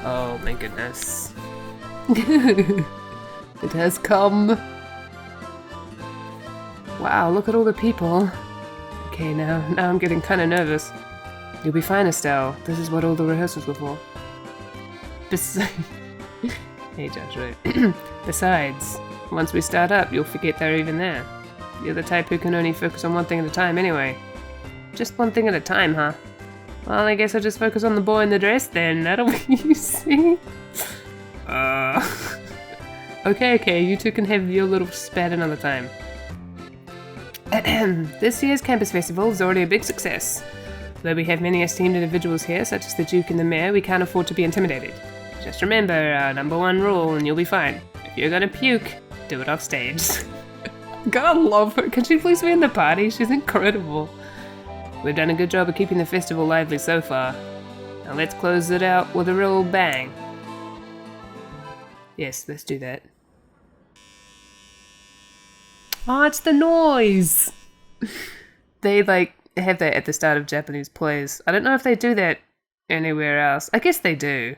Oh my goodness. It has come. Wow, look at all the people. Okay, now I'm getting kind of nervous. You'll be fine, Estelle. This is what all the rehearsals were for. Hey, Josh, right? Besides, once we start up, you'll forget they're even there. You're the type who can only focus on one thing at a time anyway. Just one thing at a time, huh? Well, I guess I'll just focus on the boy in the dress then. That'll be easy. Okay, you two can have your little spat another time. This year's campus festival is already a big success. Though we have many esteemed individuals here, such as the Duke and the Mayor, we can't afford to be intimidated. Just remember our number one rule and you'll be fine. If you're gonna puke, do it off stage. God, I love her. Can she please be in the party? She's incredible. We've done a good job of keeping the festival lively so far. Now let's close it out with a real bang. Yes, let's do that. Oh, it's the noise! They, have that at the start of Japanese plays. I don't know if they do that anywhere else. I guess they do.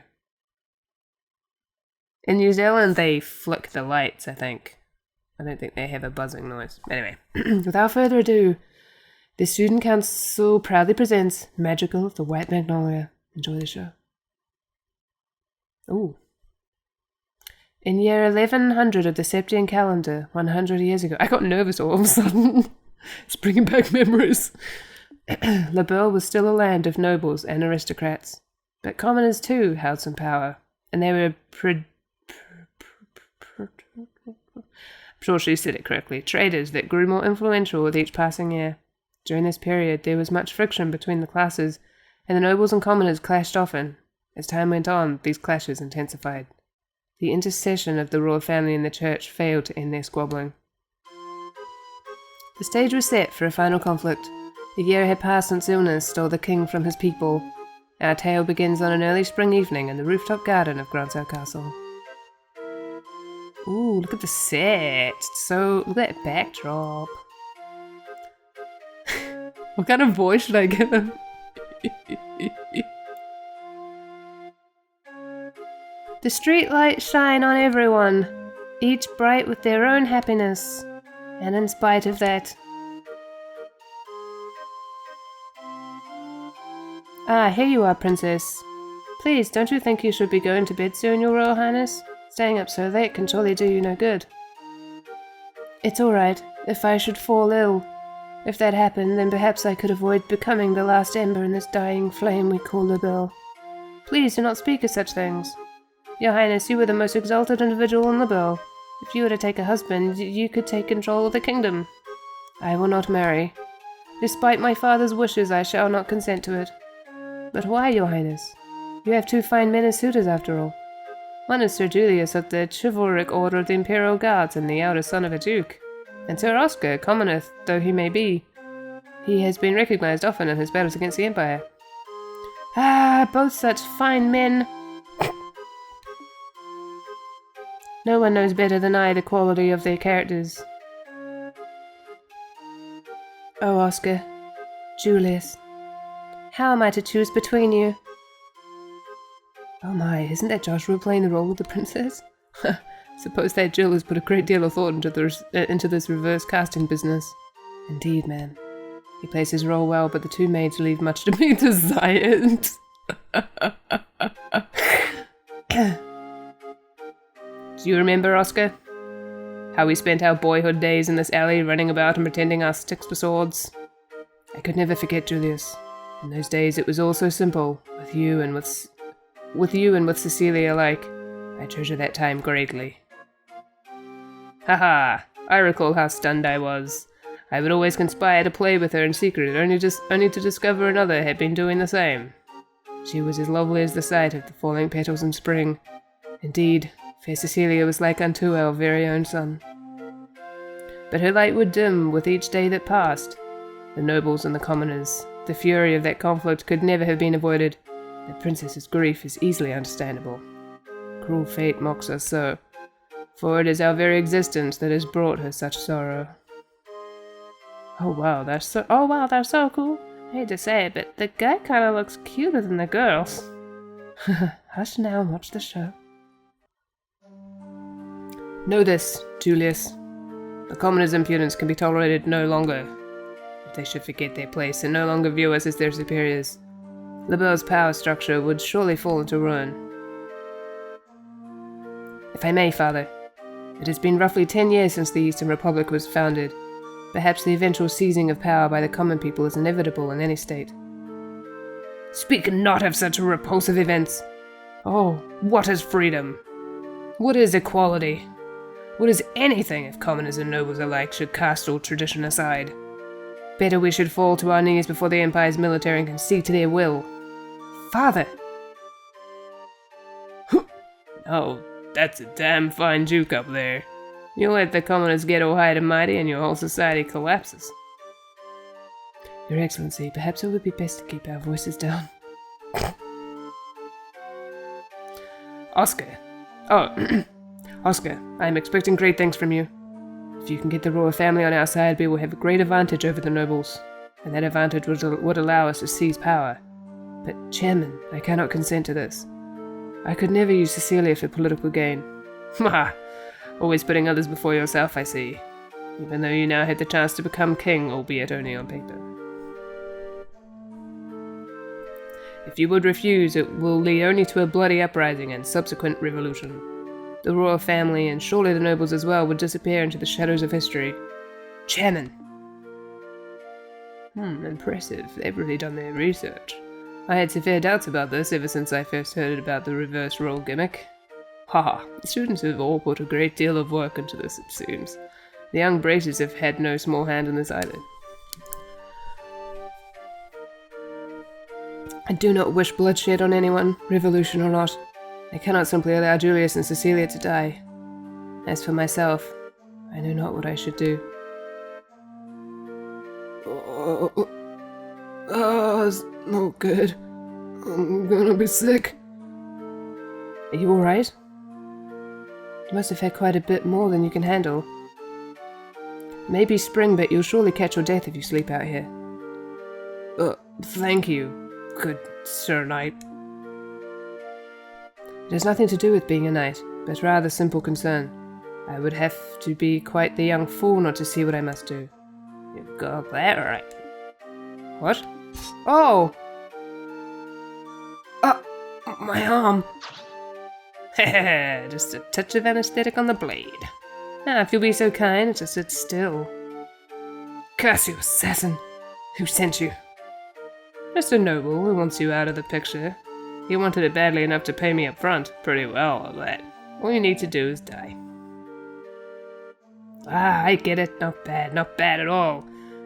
In New Zealand, they flick the lights, I think. I don't think they have a buzzing noise. Anyway, without further ado, the Student Council proudly presents Magical the White Magnolia. Enjoy the show. Ooh. In year 1100 of the Septian calendar, 100 years ago... I got nervous all of a sudden. It's bringing back memories. LaBelle was still a land of nobles and aristocrats. But commoners too held some power. And they were I'm sure she said it correctly. Traders that grew more influential with each passing year. During this period, there was much friction between the classes, and the nobles and commoners clashed often. As time went on, these clashes intensified. The intercession of the royal family and the church failed to end their squabbling. The stage was set for a final conflict. A year had passed since illness stole the king from his people. Our tale begins on an early spring evening in the rooftop garden of Gronsau Castle. Ooh, look at the set. Look at that backdrop. What kind of voice should I give him? The street lights shine on everyone, each bright with their own happiness, and in spite of that. Ah, here you are, Princess. Please, don't you think you should be going to bed soon, Your Royal Highness? Staying up so late can surely do you no good. It's all right, if I should fall ill. If that happened, then perhaps I could avoid becoming the last ember in this dying flame we call LaBelle. Please do not speak of such things. Your Highness, you were the most exalted individual in LaBelle. If you were to take a husband, you could take control of the kingdom. I will not marry. Despite my father's wishes, I shall not consent to it. But why, Your Highness? You have two fine men as suitors, after all. One is Sir Julius of the chivalric order of the Imperial Guards and the eldest son of a duke. And Sir Oscar, commoner though he may be, he has been recognized often in his battles against the Empire. Ah, both such fine men! No one knows better than I the quality of their characters. Oh, Oscar, Julius, how am I to choose between you? Oh my, isn't that Joshua playing the role of the princess? Suppose that Jill has put a great deal of thought into this reverse casting business. Indeed, man. He plays his role well, but the two maids leave much to be desired. Do you remember, Oscar? How we spent our boyhood days in this alley running about and pretending our sticks were swords? I could never forget, Julius. In those days it was all so simple, with you and with Cecilia alike. I treasure that time greatly. Haha! I recall how stunned I was. I would always conspire to play with her in secret, only to discover another had been doing the same. She was as lovely as the sight of the falling petals in spring. Indeed, fair Cecilia was like unto our very own sun. But her light would dim with each day that passed. The nobles and the commoners, the fury of that conflict could never have been avoided. The princess's grief is easily understandable. Cruel fate mocks us so, for it is our very existence that has brought her such sorrow. Oh wow, they're so cool. I hate to say it, but the guy kinda looks cuter than the girls. Hush now and watch the show. Know this, Julius. The commoners' impudence can be tolerated no longer. If they should forget their place and no longer view us as their superiors, LoH's power structure would surely fall into ruin. If I may, Father, it has been roughly 10 years since the Eastern Republic was founded. Perhaps the eventual seizing of power by the common people is inevitable in any state. Speak not of such repulsive events. Oh, what is freedom? What is equality? What is anything if commoners and nobles alike should cast all tradition aside? Better we should fall to our knees before the Empire's military and concede to their will. Father! Oh, that's a damn fine juke up there. You let the commoners get all high and mighty and your whole society collapses. Your Excellency, perhaps it would be best to keep our voices down. Oscar. Oh, Oscar, I am expecting great things from you. If you can get the royal family on our side, we will have a great advantage over the nobles, and that advantage would allow us to seize power. But, Chairman, I cannot consent to this. I could never use Cecilia for political gain. Ha! Always putting others before yourself, I see. Even though you now had the chance to become king, albeit only on paper. If you would refuse, it will lead only to a bloody uprising and subsequent revolution. The royal family, and surely the nobles as well, would disappear into the shadows of history. Chairman! Impressive. They've really done their research. I had severe doubts about this ever since I first heard about the reverse role gimmick. Haha, the students have all put a great deal of work into this, it seems. The young Braces have had no small hand in this either. I do not wish bloodshed on anyone, revolution or not. I cannot simply allow Julius and Cecilia to die. As for myself, I know not what I should do. It's not good. I'm gonna be sick. Are you alright? You must have had quite a bit more than you can handle. Maybe spring, but you'll surely catch your death if you sleep out here. Thank you, good Sir Knight. It has nothing to do with being a knight, but rather simple concern. I would have to be quite the young fool not to see what I must do. You've got that right. What? Oh! My arm! Hehe, just a touch of anesthetic on the blade. Now, if you'll be so kind as to sit still. Curse you, assassin! Who sent you? Just a noble who wants you out of the picture. He wanted it badly enough to pay me up front. Pretty well, all that. All you need to do is die. I get it. Not bad at all.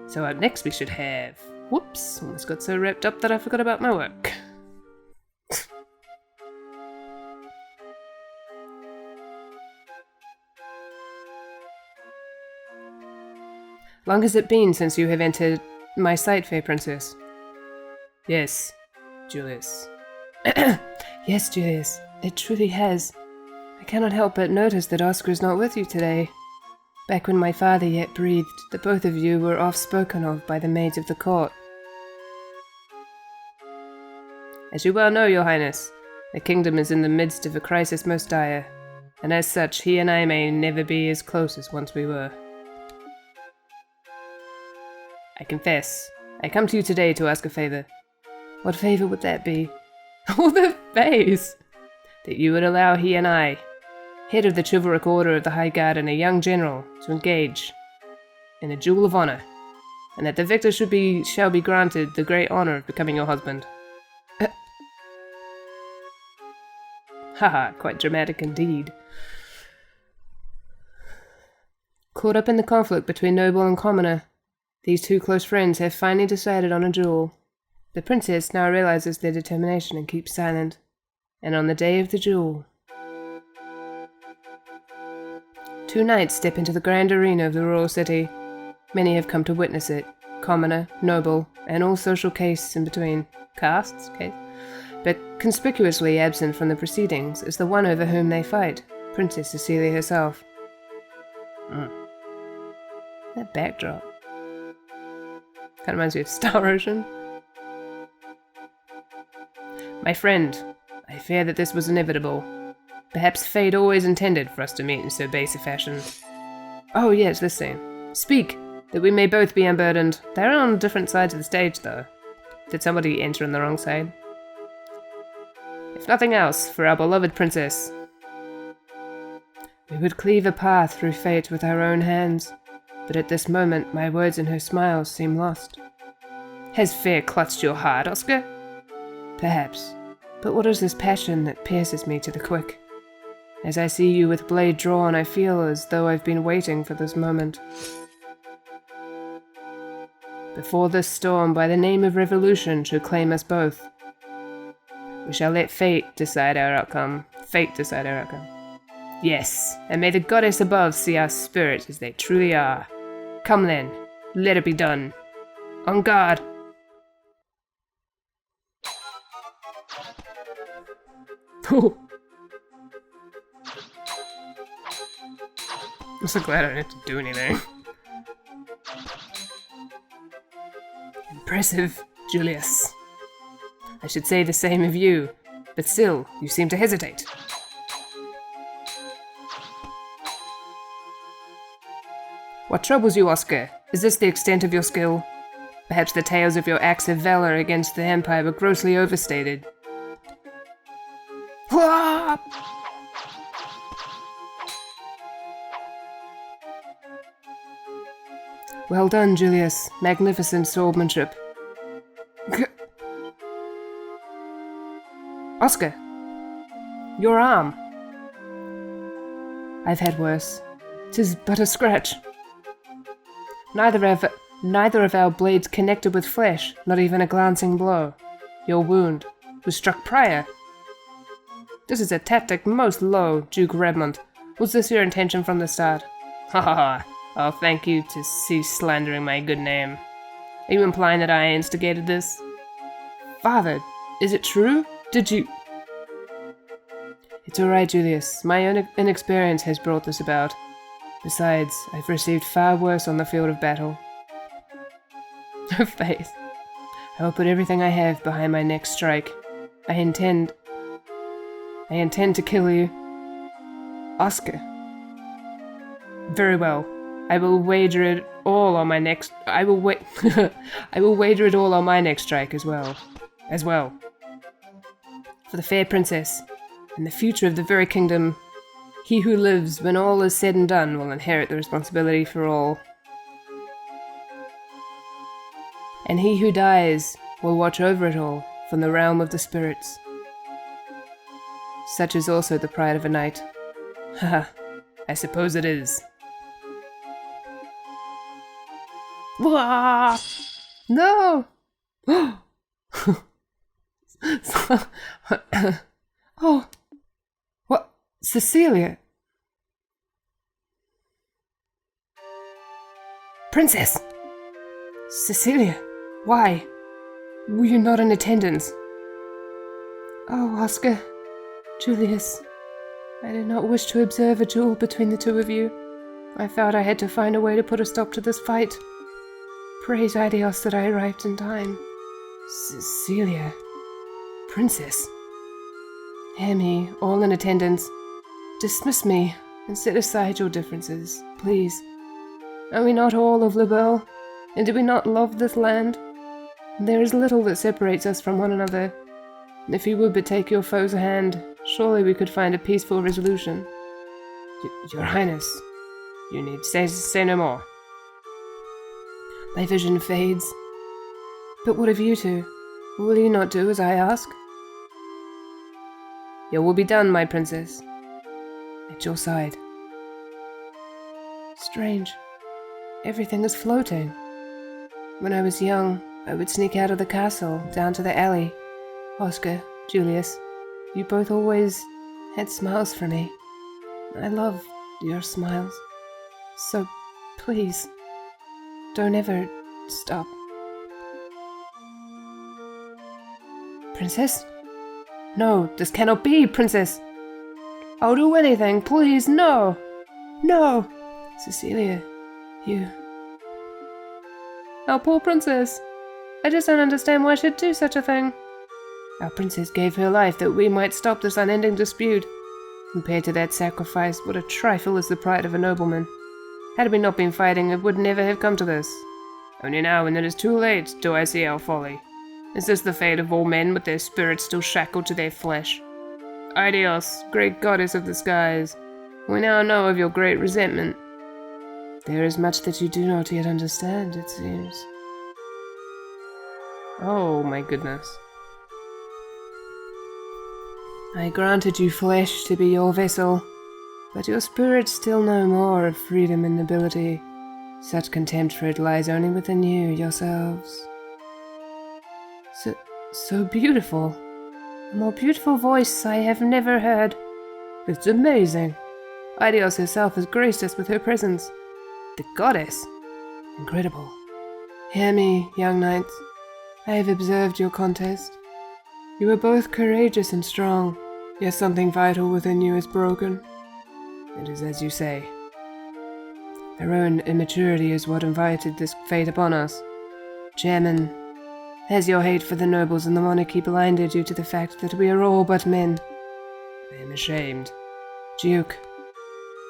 So up next we should have... Whoops, almost got so wrapped up that I forgot about my work. Long has it been since you have entered my sight, fair princess? Yes, Julius. Yes, Julius, it truly has. I cannot help but notice that Oscar is not with you today. Back when my father yet breathed, the both of you were oft spoken of by the maids of the court. As you well know, your highness, the kingdom is in the midst of a crisis most dire, and as such he and I may never be as close as once we were. I confess, I come to you today to ask a favor. What favor would that be? Oh, the face! That you would allow he and I, head of the chivalric order of the High Guard and a young general, to engage in a duel of honor, and that the victor shall be granted the great honor of becoming your husband. Haha, quite dramatic indeed. Caught up in the conflict between noble and commoner, these two close friends have finally decided on a duel. The princess now realizes their determination and keeps silent. And on the day of the duel, two knights step into the grand arena of the royal city. Many have come to witness it, commoner, noble, and all social castes in between. Castes? Case? But conspicuously absent from the proceedings is the one over whom they fight, Princess Cecilia herself. That backdrop. Kind of reminds me of Star Ocean. My friend, I fear that this was inevitable. Perhaps fate always intended for us to meet in so base a fashion. Oh yes, this scene. Speak, that we may both be unburdened. They're on different sides of the stage, though. Did somebody enter on the wrong side? If nothing else, for our beloved princess. We would cleave a path through fate with our own hands, but at this moment my words and her smiles seem lost. Has fear clutched your heart, Oscar? Perhaps, but what is this passion that pierces me to the quick? As I see you with blade drawn, I feel as though I've been waiting for this moment. Before this storm, by the name of revolution, should claim us both. We shall let fate decide our outcome. Fate decide our outcome. Yes, and may the goddess above see our spirits as they truly are. Come then, let it be done. On guard! I'm so glad I don't have to do anything. Impressive, Julius. I should say the same of you, but still, you seem to hesitate. What troubles you, Oscar? Is this the extent of your skill? Perhaps the tales of your acts of valor against the Empire were grossly overstated. Well done, Julius. Magnificent swordsmanship. Oscar! Your arm! I've had worse. 'Tis but a scratch. Neither of our blades connected with flesh, not even a glancing blow. Your wound was struck prior. This is a tactic most low, Duke Redmond. Was this your intention from the start? Ha ha ha. I'll thank you to cease slandering my good name. Are you implying that I instigated this? Father, is it true? Did you... It's alright, Julius. My own inexperience has brought this about. Besides, I've received far worse on the field of battle. Faith. I will put everything I have behind my next strike. I intend to kill you. Oscar. Very well. I will wager it all on my next... I will wager it all on my next strike as well. For the fair princess, and the future of the very kingdom, he who lives, when all is said and done, will inherit the responsibility for all. And he who dies will watch over it all from the realm of the spirits. Such is also the pride of a knight. Haha, I suppose it is. No! Oh, what? Cecilia? Princess! Cecilia, why? Were you not in attendance? Oh, Oscar, Julius, I did not wish to observe a duel between the two of you. I thought I had to find a way to put a stop to this fight. Praise Idios that I arrived in time. Cecilia. Princess. Hear me, all in attendance. Dismiss me, and set aside your differences, please. Are we not all of Lebel? And do we not love this land? There is little that separates us from one another. If you would but take your foe's hand, surely we could find a peaceful resolution. Your Highness, you need say no more. My vision fades. But what of you two? Will you not do as I ask? Your will be done, my princess. At your side. Strange. Everything is floating. When I was young, I would sneak out of the castle, down to the alley. Oscar, Julius, you both always had smiles for me. I love your smiles. So, please, don't ever stop. Princess? No, this cannot be, Princess! I'll do anything, please, no! No! Cecilia, you... Oh, poor Princess. I just don't understand why she'd do such a thing. Our princess gave her life that we might stop this unending dispute. Compared to that sacrifice, what a trifle is the pride of a nobleman. Had we not been fighting, it would never have come to this. Only now, when it is too late, do I see our folly. Is this the fate of all men, with their spirits still shackled to their flesh? Aidios, great goddess of the skies, we now know of your great resentment. There is much that you do not yet understand, it seems. Oh my goodness. I granted you flesh to be your vessel, but your spirits still know more of freedom and nobility. Such contempt for it lies only within you, yourselves. So beautiful. A more beautiful voice I have never heard. It's amazing. Aidios herself has graced us with her presence. The goddess. Incredible. Hear me, young knights. I have observed your contest. You are both courageous and strong, yet something vital within you is broken. It is as you say. Our own immaturity is what invited this fate upon us. Chairman, has your hate for the nobles and the monarchy blinded you to the fact that we are all but men? I am ashamed. Duke,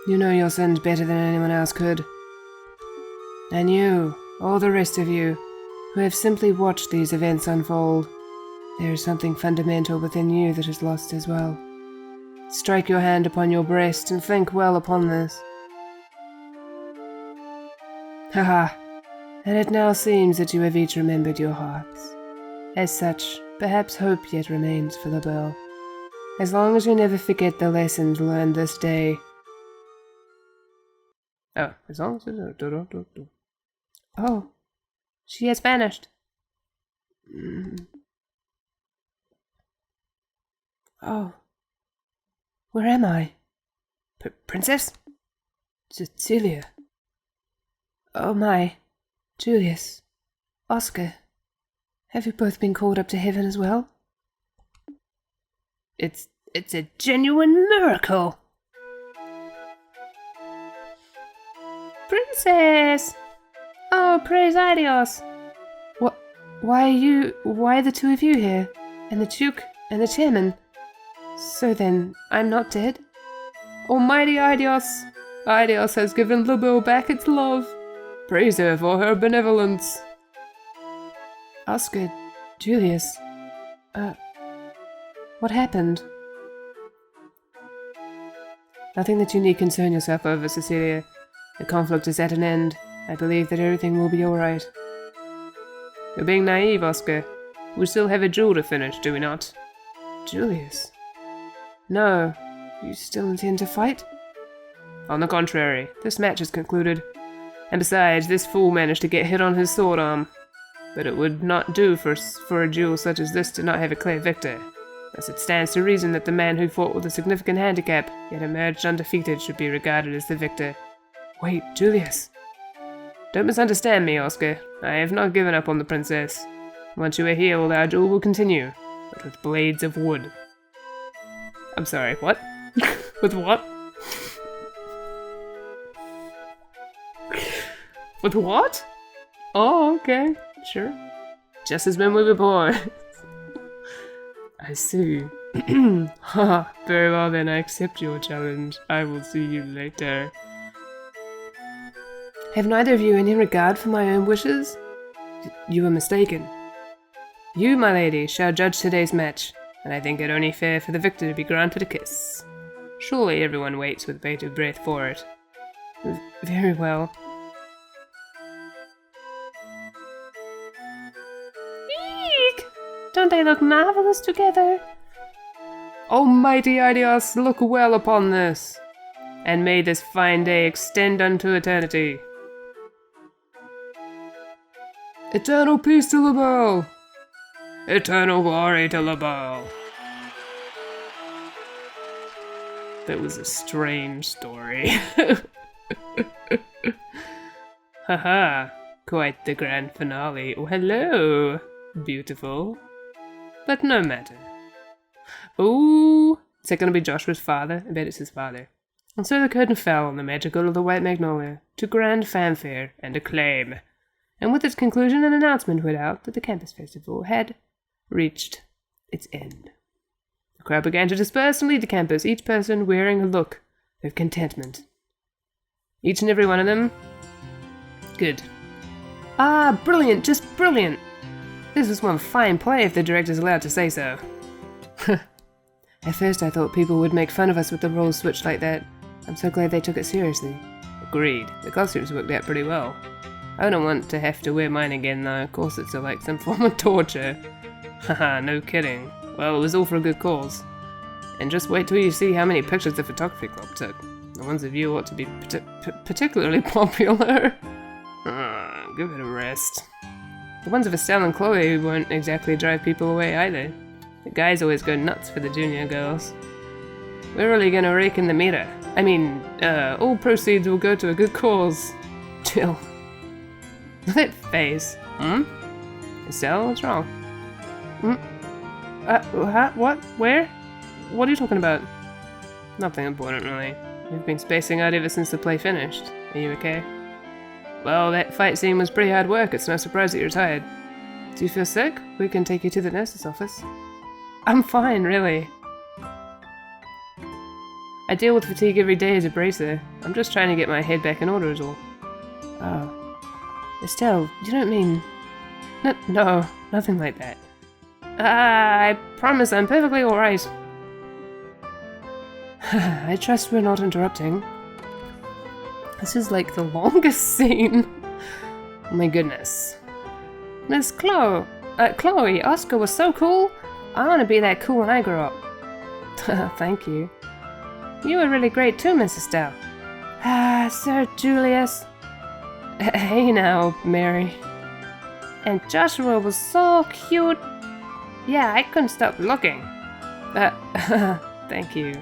you know your sins better than anyone else could. And you, all the rest of you, who have simply watched these events unfold, there is something fundamental within you that is lost as well. Strike your hand upon your breast and think well upon this. Haha, and it now seems that you have each remembered your hearts. As such, perhaps hope yet remains for LaBelle. As long as you never forget the lessons learned this day. Oh, as long as you... Oh, she has vanished. Oh, where am I? Princess? Cecilia. Oh my, Julius, Oscar, have you both been called up to heaven as well? It's a genuine miracle! Princess! Oh, praise Aidios! Why are the two of you here? And the Duke and the Chairman? So then, I'm not dead? Almighty Aidios! Aidios has given LaBelle back its love. Praise her for her benevolence. Oscar, Julius, what happened? Nothing that you need concern yourself over, Cecilia. The conflict is at an end. I believe that everything will be alright. You're being naive, Oscar. We still have a duel to finish, do we not? Julius? No. You still intend to fight? On the contrary, this match is concluded. And besides, this fool managed to get hit on his sword arm. But it would not do for a duel such as this to not have a clear victor. Thus it stands to reason that the man who fought with a significant handicap, yet emerged undefeated, should be regarded as the victor. Wait, Julius. Don't misunderstand me, Oscar. I have not given up on the princess. Once you are healed, our duel will continue, but with blades of wood. I'm sorry, what? With what? With what? Oh, okay, sure. Just as when we were born. I see. Ha, very well then, I accept your challenge. I will see you later. Have neither of you any regard for my own wishes? You were mistaken. You, my lady, shall judge today's match, and I think it only fair for the victor to be granted a kiss. Surely everyone waits with bated breath for it. Very well. Eek! Don't they look marvelous together? Almighty Aidios, look well upon this, and may this fine day extend unto eternity. Eternal peace to LaBelle! Eternal glory to LaBelle! That was a strange story. Haha, quite the grand finale. Oh, hello, beautiful. But no matter. Ooh, is that gonna be Joshua's father? I bet it's his father. And so the curtain fell on the magical of the White Magnolia, to grand fanfare and acclaim. And with its conclusion, an announcement went out that the campus festival had reached its end. The crowd began to disperse and leave the campus, each person wearing a look of contentment. Each and every one of them? Good. Ah, brilliant, just brilliant! This was one fine play if the director's allowed to say so. At first I thought people would make fun of us with the roles switched like that. I'm so glad they took it seriously. Agreed. The costumes worked out pretty well. I wouldn't want to have to wear mine again though. Corsets are like some form of torture. Haha, no kidding. Well, it was all for a good cause. And just wait till you see how many pictures the photography club took. The ones of you ought to be particularly popular. Give it a rest. The ones of Estelle and Chloe won't exactly drive people away either. The guys always go nuts for the junior girls. We're really gonna rake in the meter. I mean, all proceeds will go to a good cause. Chill. That face. Estelle, what's wrong? What? Where? What are you talking about? Nothing important, really. We've been spacing out ever since the play finished. Are you okay? Well, that fight scene was pretty hard work. It's no surprise that you're tired. Do you feel sick? We can take you to the nurse's office. I'm fine, really. I deal with fatigue every day as a bracer. I'm just trying to get my head back in order is all. Oh. Estelle, you don't mean... No, nothing like that. I promise I'm perfectly alright. I trust we're not interrupting. This is like the longest scene. Oh my goodness. Miss Chloe, Oscar was so cool. I want to be that cool when I grow up. Thank you. You were really great too, Miss Estelle. Sir Julius. Hey now, Mary. And Joshua was so cute. Yeah, I couldn't stop looking. Thank you.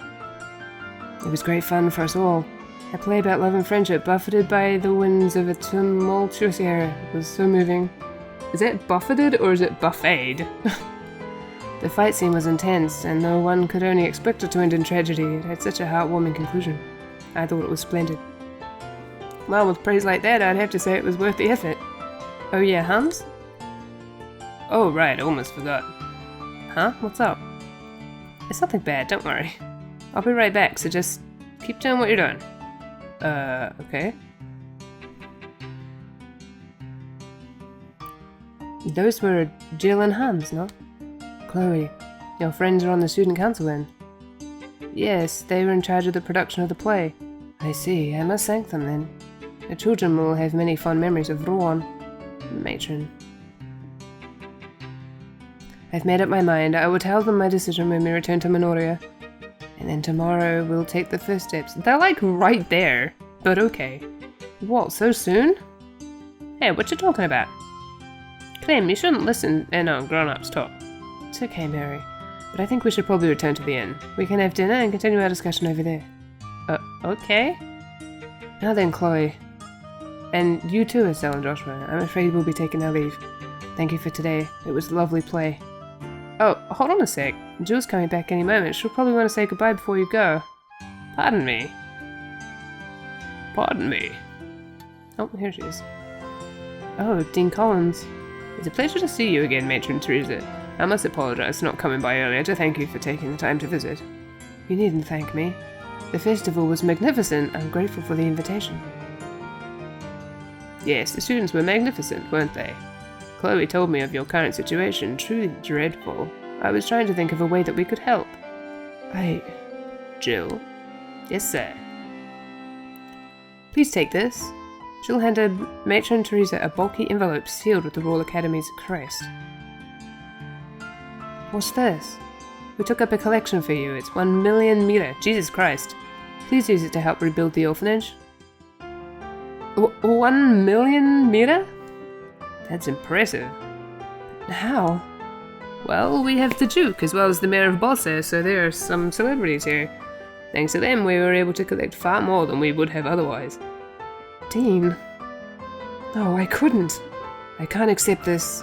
It was great fun for us all. A play about love and friendship, buffeted by the winds of a tumultuous era. It was so moving. Is it buffeted or is it buffeted? The fight scene was intense, and though one could only expect it to end in tragedy, it had such a heartwarming conclusion. I thought it was splendid. Well, with praise like that, I'd have to say it was worth the effort. Oh yeah, Hans? Oh right, I almost forgot. Huh? What's up? It's nothing bad, don't worry. I'll be right back, so just keep doing what you're doing. Okay. Those were Jill and Hans, no? Chloe, your friends are on the student council then? Yes, they were in charge of the production of the play. I see, I must thank them then. The children will have many fond memories of Rouen. Matron. I've made up my mind. I will tell them my decision when we return to Minoria. And then tomorrow we'll take the first steps. They're like right there. But okay. What, so soon? Hey, what you talking about? Clem, you shouldn't listen grown-ups talk. It's okay, Mary. But I think we should probably return to the inn. We can have dinner and continue our discussion over there. Okay. Now then, Chloe. And you too, Estelle and Joshua. I'm afraid we'll be taking our leave. Thank you for today. It was a lovely play. Oh, hold on a sec. Jill's coming back any moment. She'll probably want to say goodbye before you go. Pardon me. Pardon me. Oh, here she is. Oh, Dean Collins. It's a pleasure to see you again, Matron Teresa. I must apologize for not coming by earlier to thank you for taking the time to visit. You needn't thank me. The festival was magnificent. I'm grateful for the invitation. Yes, the students were magnificent, weren't they? Chloe told me of your current situation, truly dreadful. I was trying to think of a way that we could help. Jill? Yes, sir. Please take this. Jill handed Matron Teresa a bulky envelope sealed with the Royal Academy's crest. What's this? We took up a collection for you. It's 1 million meter. Jesus Christ. Please use it to help rebuild the orphanage. 1 million meter? That's impressive. How? Well, we have the Duke as well as the Mayor of Bosse, so there are some celebrities here. Thanks to them, we were able to collect far more than we would have otherwise. Dean? No, I couldn't. I can't accept this.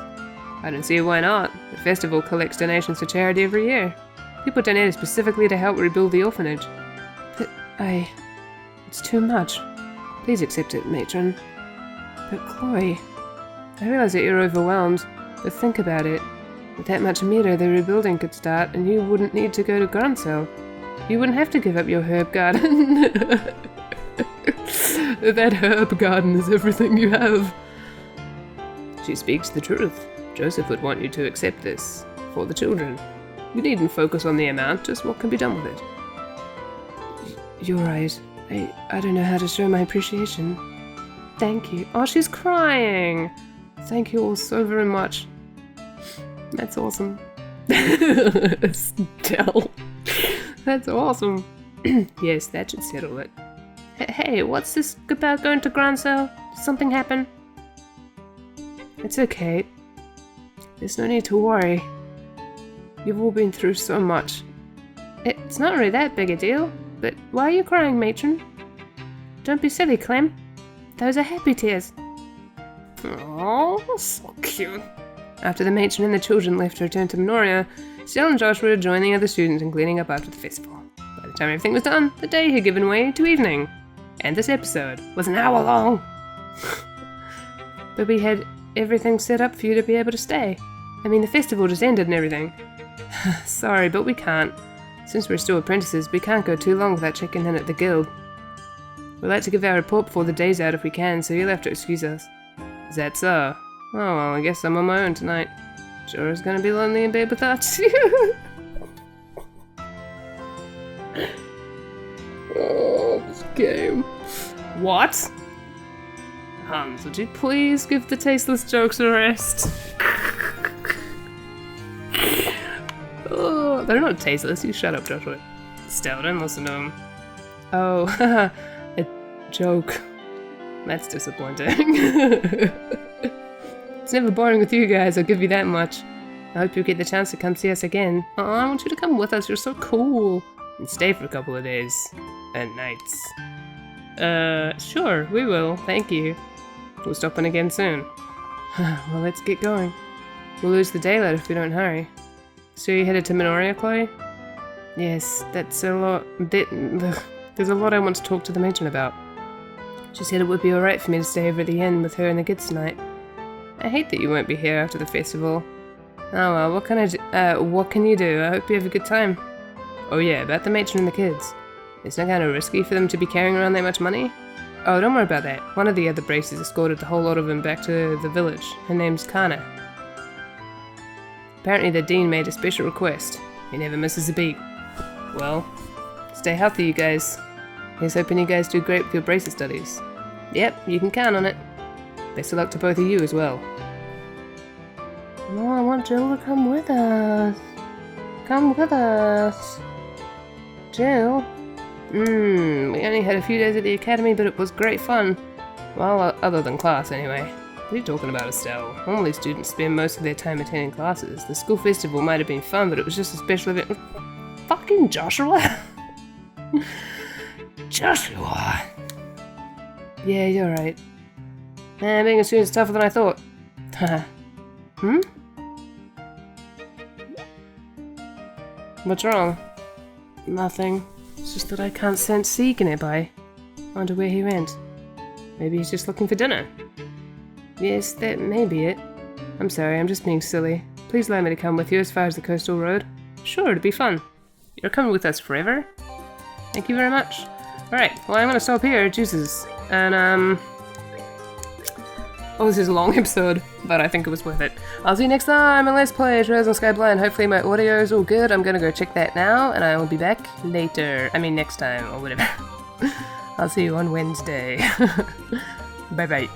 I don't see why not. The festival collects donations to charity every year. People donate specifically to help rebuild the orphanage. But it's too much. Please accept it, Matron. But Chloe, I realize that you're overwhelmed, but think about it. With that much meter, the rebuilding could start, and you wouldn't need to go to Grunsel. You wouldn't have to give up your herb garden. That herb garden is everything you have. She speaks the truth. Joseph would want you to accept this. For the children. You needn't focus on the amount, just what can be done with it. You're right. I don't know how to show my appreciation. Thank you. Oh, she's crying! Thank you all so very much. That's awesome. Stell. That's awesome. Yes, that should settle it. Hey, what's this about going to Grunsel? Did something happen? It's okay. There's no need to worry. You've all been through so much. It's not really that big a deal, but why are you crying, matron? Don't be silly, Clem. Those are happy tears. Oh, so cute. After the matron and the children left to return to Minoria, Stell and Josh were joining the other students in cleaning up after the festival. By the time everything was done, the day had given way to evening. And this episode was an hour long. But we had everything set up for you to be able to stay. I mean, the festival just ended and everything. Sorry, but we can't. Since we're still apprentices, we can't go too long without checking in at the guild. We'd like to give our report before the day's out if we can, so you'll have to excuse us. Is that so? Oh well, I guess I'm on my own tonight. Sure is gonna be lonely in bed without you. Oh, this game. What? Hans, would you please give the tasteless jokes a rest? Oh, they're not tasteless. You shut up, Joshua. Still, don't listen to them. Oh, haha, a joke. That's disappointing. It's never boring with you guys, I'll give you that much. I hope you get the chance to come see us again. Oh, I want you to come with us, you're so cool. And stay for a couple of days. And nights. Sure, we will, thank you. We'll stop in again soon. Well, let's get going. We'll lose the daylight if we don't hurry. So you headed to Minoria, Chloe? Yes, that's a lot. There's a lot I want to talk to the matron about. She said it would be alright for me to stay over at the inn with her and the kids tonight. I hate that you won't be here after the festival. Oh well, what can you do? I hope you have a good time. Oh yeah, about the matron and the kids. It's not kind of risky for them to be carrying around that much money? Oh, don't worry about that. One of the other braces escorted the whole lot of them back to the village. Her name's Kana. Apparently the dean made a special request. He never misses a beat. Well, stay healthy, you guys. He's hoping you guys do great with your braces studies. Yep, you can count on it. Best of luck to both of you as well. No, I want Jill to come with us. Come with us. Jill? We only had a few days at the academy, but it was great fun. Well, other than class, anyway. What are you talking about, Estelle? Normally students spend most of their time attending classes. The school festival might have been fun, but it was just a special event. Fucking Joshua! Joshua! Yeah, you're right. Being a student's tougher than I thought. What's wrong? Nothing. It's just that I can't sense Sieg nearby. Wonder where he went. Maybe he's just looking for dinner. Yes, that may be it. I'm sorry, I'm just being silly. Please allow me to come with you as far as the coastal road. Sure, it'd be fun. You're coming with us forever? Thank you very much. Alright, well I'm gonna stop here, juices. And oh, this is a long episode, but I think it was worth it. I'll see you next time on Let's Play Trails on Skyblind. Hopefully my audio is all good. I'm gonna go check that now, and I will be back later. I mean next time, or whatever. I'll see you on Wednesday. Bye bye.